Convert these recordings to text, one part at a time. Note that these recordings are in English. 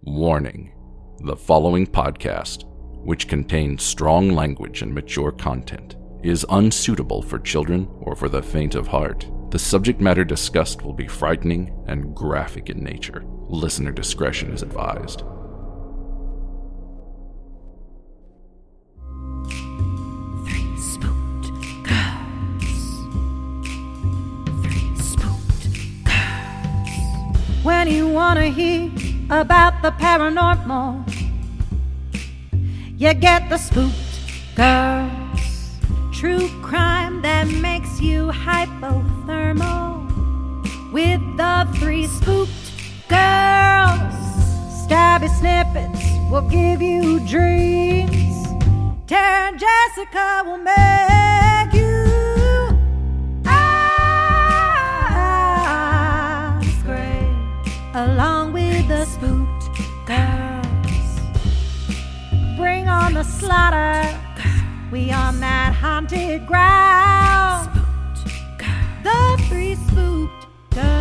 Warning: the following podcast, which contains strong language and mature content, is unsuitable for children or for the faint of heart. The subject matter discussed will be frightening and graphic in nature. Listener discretion is advised. When you want to hear about the paranormal, you get the Spooked Girls. True crime that makes you hypothermal. With the three Spooked Girls. Stabby snippets will give you dreams. Tara and Jessica will make you along with the Spooked Girls. Bring on the slaughter. We on that haunted ground. Spooked Girls. The three Spooked Girls.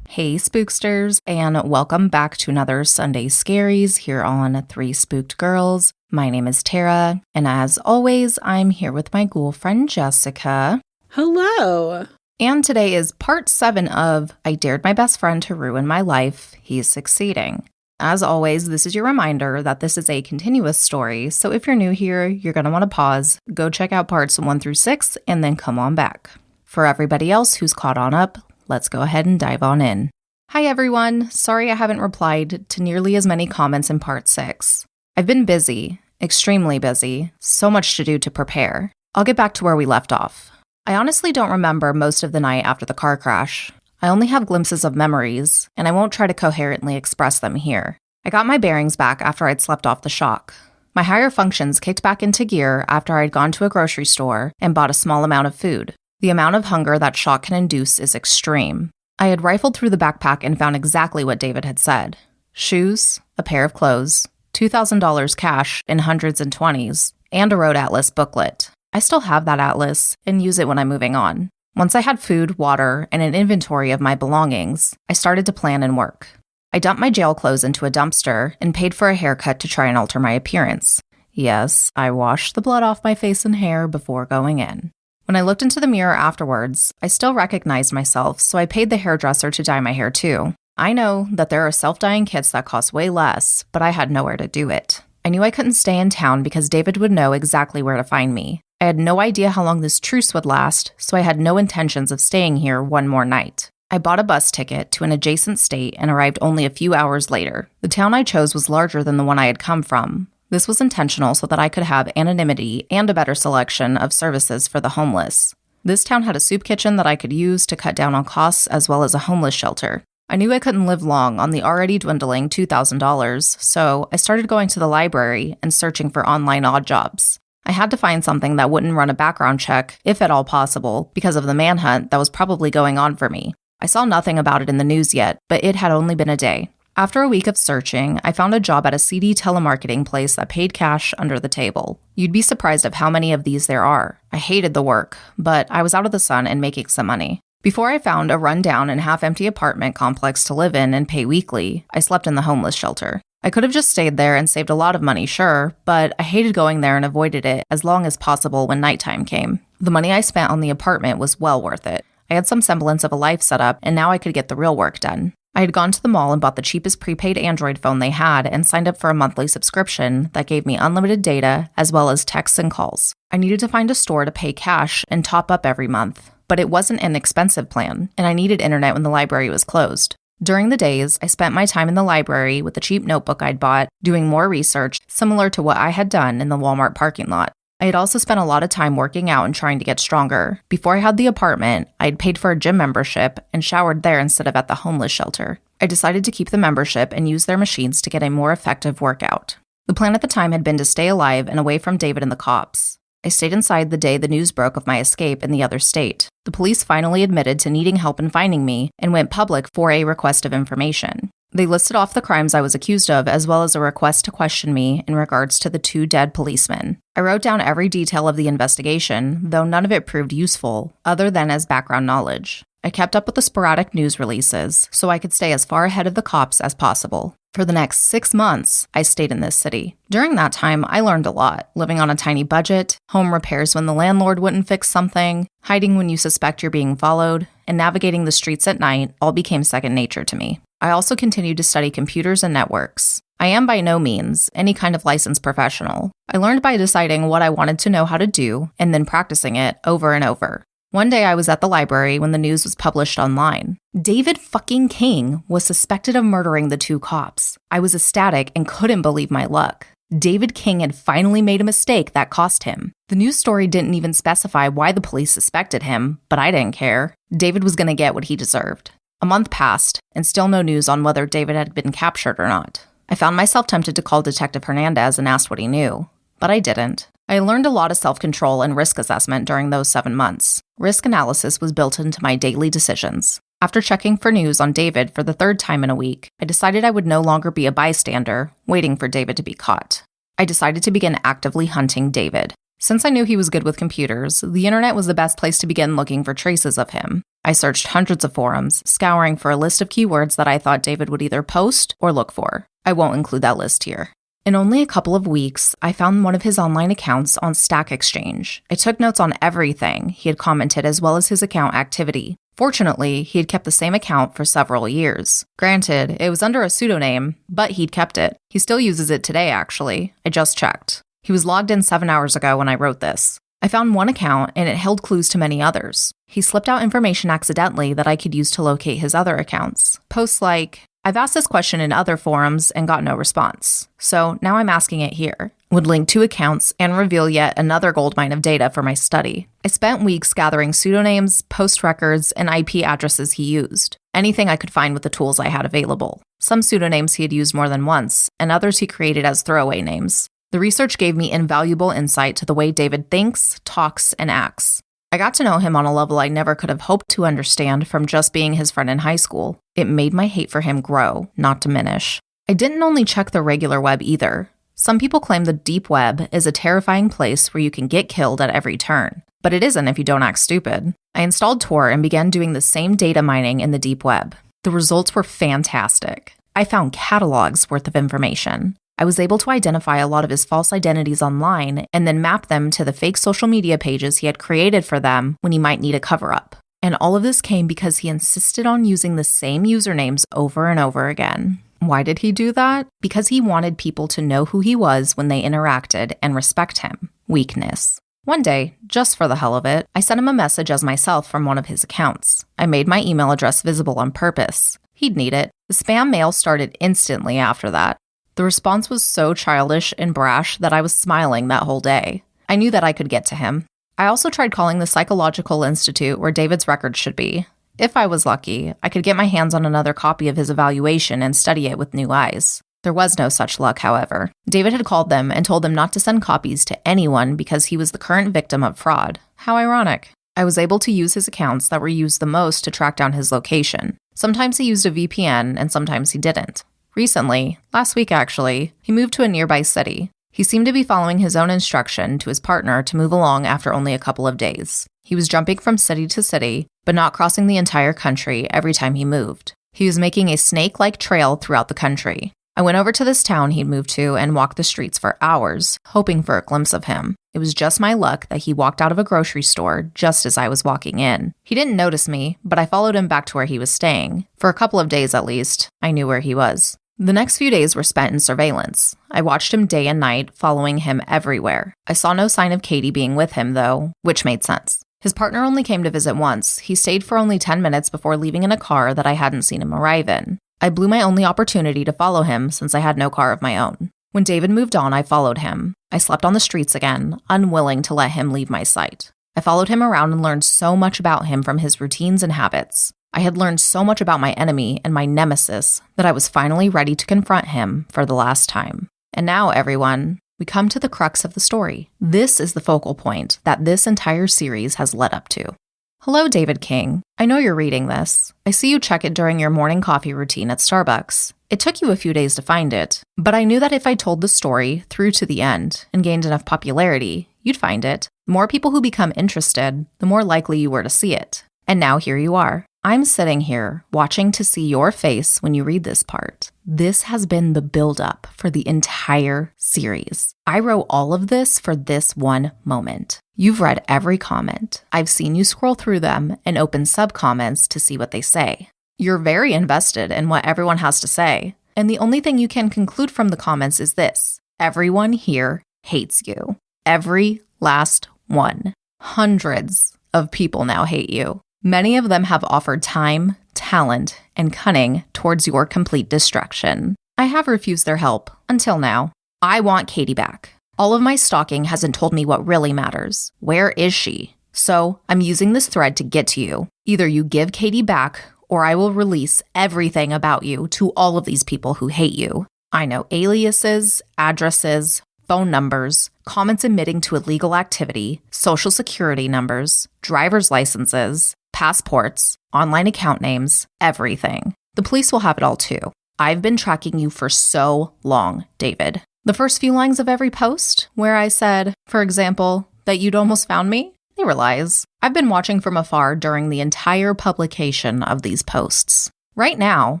Hey Spooksters, and welcome back to another Sunday Scaries here on Three Spooked Girls. My name is Tara, and as always, I'm here with my ghoul friend Jessica. Hello. And today is part 7 of I Dared My Best Friend to Ruin My Life, He's Succeeding. As always, this is your reminder that this is a continuous story, so if you're new here, you're going to want to pause, go check out parts 1 through 6, and then come on back. For everybody else who's caught on up, let's go ahead and dive on in. Hi everyone, sorry I haven't replied to nearly as many comments in part 6. I've been busy, extremely busy, so much to do to prepare. I'll get back to where we left off. I honestly don't remember most of the night after the car crash. I only have glimpses of memories, and I won't try to coherently express them here. I got my bearings back after I'd slept off the shock. My higher functions kicked back into gear after I'd gone to a grocery store and bought a small amount of food. The amount of hunger that shock can induce is extreme. I had rifled through the backpack and found exactly what David had said. Shoes, a pair of clothes, $2,000 cash in hundreds and twenties, and a road atlas booklet. I still have that atlas and use it when I'm moving on. Once I had food, water, and an inventory of my belongings, I started to plan and work. I dumped my jail clothes into a dumpster and paid for a haircut to try and alter my appearance. Yes, I washed the blood off my face and hair before going in. When I looked into the mirror afterwards, I still recognized myself, so I paid the hairdresser to dye my hair too. I know that there are self-dyeing kits that cost way less, but I had nowhere to do it. I knew I couldn't stay in town because David would know exactly where to find me. I had no idea how long this truce would last, so I had no intentions of staying here one more night. I bought a bus ticket to an adjacent state and arrived only a few hours later. The town I chose was larger than the one I had come from. This was intentional so that I could have anonymity and a better selection of services for the homeless. This town had a soup kitchen that I could use to cut down on costs as well as a homeless shelter. I knew I couldn't live long on the already dwindling $2,000, so I started going to the library and searching for online odd jobs. I had to find something that wouldn't run a background check, if at all possible, because of the manhunt that was probably going on for me. I saw nothing about it in the news yet, but it had only been a day. After a week of searching, I found a job at a CD telemarketing place that paid cash under the table. You'd be surprised of how many of these there are. I hated the work, but I was out of the sun and making some money. Before I found a run-down and half-empty apartment complex to live in and pay weekly, I slept in the homeless shelter. I could have just stayed there and saved a lot of money, sure, but I hated going there and avoided it as long as possible when nighttime came. The money I spent on the apartment was well worth it. I had some semblance of a life set up, and now I could get the real work done. I had gone to the mall and bought the cheapest prepaid Android phone they had and signed up for a monthly subscription that gave me unlimited data as well as texts and calls. I needed to find a store to pay cash and top up every month, but it wasn't an expensive plan, and I needed internet when the library was closed. During the days, I spent my time in the library with the cheap notebook I'd bought, doing more research, similar to what I had done in the Walmart parking lot. I had also spent a lot of time working out and trying to get stronger. Before I had the apartment, I had paid for a gym membership and showered there instead of at the homeless shelter. I decided to keep the membership and use their machines to get a more effective workout. The plan at the time had been to stay alive and away from David and the cops. I stayed inside the day the news broke of my escape in the other state. The police finally admitted to needing help in finding me and went public for a request of information. They listed off the crimes I was accused of as well as a request to question me in regards to the 2 dead policemen. I wrote down every detail of the investigation, though none of it proved useful, other than as background knowledge. I kept up with the sporadic news releases so I could stay as far ahead of the cops as possible. For the next 6 months, I stayed in this city. During that time, I learned a lot, living on a tiny budget, home repairs when the landlord wouldn't fix something, hiding when you suspect you're being followed, and navigating the streets at night all became second nature to me. I also continued to study computers and networks. I am by no means any kind of licensed professional. I learned by deciding what I wanted to know how to do and then practicing it over and over. One day I was at the library when the news was published online. David fucking King was suspected of murdering the 2 cops. I was ecstatic and couldn't believe my luck. David King had finally made a mistake that cost him. The news story didn't even specify why the police suspected him, but I didn't care. David was going to get what he deserved. A month passed, and still no news on whether David had been captured or not. I found myself tempted to call Detective Hernandez and ask what he knew, but I didn't. I learned a lot of self-control and risk assessment during those 7 months. Risk analysis was built into my daily decisions. After checking for news on David for the 3rd time in a week, I decided I would no longer be a bystander, waiting for David to be caught. I decided to begin actively hunting David. Since I knew he was good with computers, the internet was the best place to begin looking for traces of him. I searched hundreds of forums, scouring for a list of keywords that I thought David would either post or look for. I won't include that list here. In only a couple of weeks, I found one of his online accounts on Stack Exchange. I took notes on everything he had commented as well as his account activity. Fortunately, he had kept the same account for several years. Granted, it was under a pseudonym, but he'd kept it. He still uses it today, actually. I just checked. He was logged in 7 hours ago when I wrote this. I found one account and it held clues to many others. He slipped out information accidentally that I could use to locate his other accounts. Posts like, "I've asked this question in other forums and got no response. So now I'm asking it here." Would link 2 accounts and reveal yet another goldmine of data for my study. I spent weeks gathering pseudonyms, post records, and IP addresses he used. Anything I could find with the tools I had available. Some pseudonyms he had used more than once, and others he created as throwaway names. The research gave me invaluable insight to the way David thinks, talks, and acts. I got to know him on a level I never could have hoped to understand from just being his friend in high school. It made my hate for him grow, not diminish. I didn't only check the regular web either. Some people claim the deep web is a terrifying place where you can get killed at every turn. But it isn't if you don't act stupid. I installed Tor and began doing the same data mining in the deep web. The results were fantastic. I found catalogs worth of information. I was able to identify a lot of his false identities online and then map them to the fake social media pages he had created for them when he might need a cover-up. And all of this came because he insisted on using the same usernames over and over again. Why did he do that? Because he wanted people to know who he was when they interacted and respect him. Weakness. One day, just for the hell of it, I sent him a message as myself from one of his accounts. I made my email address visible on purpose. He'd need it. The spam mail started instantly after that. The response was so childish and brash that I was smiling that whole day. I knew that I could get to him. I also tried calling the Psychological Institute where David's records should be. If I was lucky, I could get my hands on another copy of his evaluation and study it with new eyes. There was no such luck, however. David had called them and told them not to send copies to anyone because he was the current victim of fraud. How ironic. I was able to use his accounts that were used the most to track down his location. Sometimes he used a VPN and sometimes he didn't. Recently, last week actually, he moved to a nearby city. He seemed to be following his own instruction to his partner to move along after only a couple of days. He was jumping from city to city, but not crossing the entire country every time he moved. He was making a snake-like trail throughout the country. I went over to this town he'd moved to and walked the streets for hours, hoping for a glimpse of him. It was just my luck that he walked out of a grocery store just as I was walking in. He didn't notice me, but I followed him back to where he was staying. For a couple of days at least, I knew where he was. The next few days were spent in surveillance. I watched him day and night, following him everywhere. I saw no sign of Katie being with him, though, which made sense. His partner only came to visit once. He stayed for only 10 minutes before leaving in a car that I hadn't seen him arrive in. I blew my only opportunity to follow him since I had no car of my own. When David moved on, I followed him. I slept on the streets again, unwilling to let him leave my sight. I followed him around and learned so much about him from his routines and habits. I had learned so much about my enemy and my nemesis that I was finally ready to confront him for the last time. And now, everyone, we come to the crux of the story. This is the focal point that this entire series has led up to. Hello, David King. I know you're reading this. I see you check it during your morning coffee routine at Starbucks. It took you a few days to find it, but I knew that if I told the story through to the end and gained enough popularity, you'd find it. The more people who become interested, the more likely you were to see it. And now here you are. I'm sitting here watching to see your face when you read this part. This has been the buildup for the entire series. I wrote all of this for this one moment. You've read every comment. I've seen you scroll through them and open sub-comments to see what they say. You're very invested in what everyone has to say. And the only thing you can conclude from the comments is this: everyone here hates you. Every last one. Hundreds of people now hate you. Many of them have offered time, talent, and cunning towards your complete destruction. I have refused their help, until now. I want Katie back. All of my stalking hasn't told me what really matters. Where is she? So, I'm using this thread to get to you. Either you give Katie back, or I will release everything about you to all of these people who hate you. I know aliases, addresses, phone numbers, comments admitting to illegal activity, social security numbers, driver's licenses, passports, online account names, everything. The police will have it all too. I've been tracking you for so long, David. The first few lines of every post, where I said, for example, that you'd almost found me, they were lies. I've been watching from afar during the entire publication of these posts. Right now,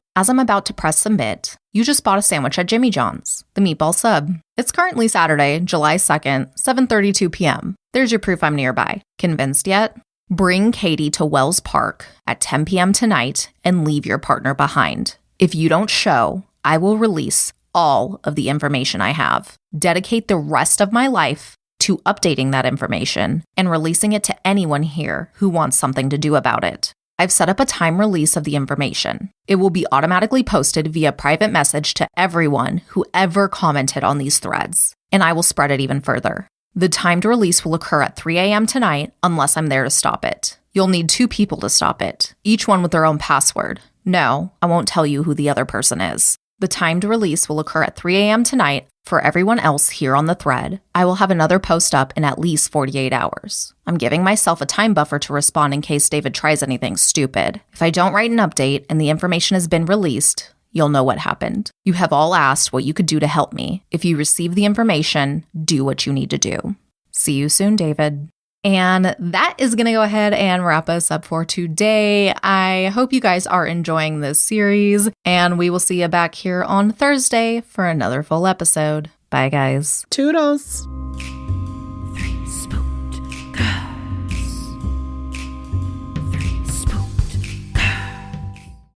as I'm about to press submit, you just bought a sandwich at Jimmy John's, the meatball sub. It's currently Saturday, July 2nd, 7:32 p.m. There's your proof I'm nearby. Convinced yet? Bring Katie to Wells Park at 10 p.m. tonight and leave your partner behind. If you don't show, I will release all of the information I have. Dedicate the rest of my life to updating that information and releasing it to anyone here who wants something to do about it. I've set up a time release of the information. It will be automatically posted via private message to everyone who ever commented on these threads, and I will spread it even further. The timed release will occur at 3 a.m. tonight unless I'm there to stop it. You'll need 2 people to stop it, each one with their own password. No, I won't tell you who the other person is. The timed release will occur at 3 a.m. tonight. For everyone else here on the thread, I will have another post up in at least 48 hours. I'm giving myself a time buffer to respond in case David tries anything stupid. If I don't write an update and the information has been released, you'll know what happened. You have all asked what you could do to help me. If you receive the information, do what you need to do. See you soon, David. And that is going to go ahead and wrap us up for today. I hope you guys are enjoying this series, and we will see you back here on Thursday for another full episode. Bye, guys. Toodles.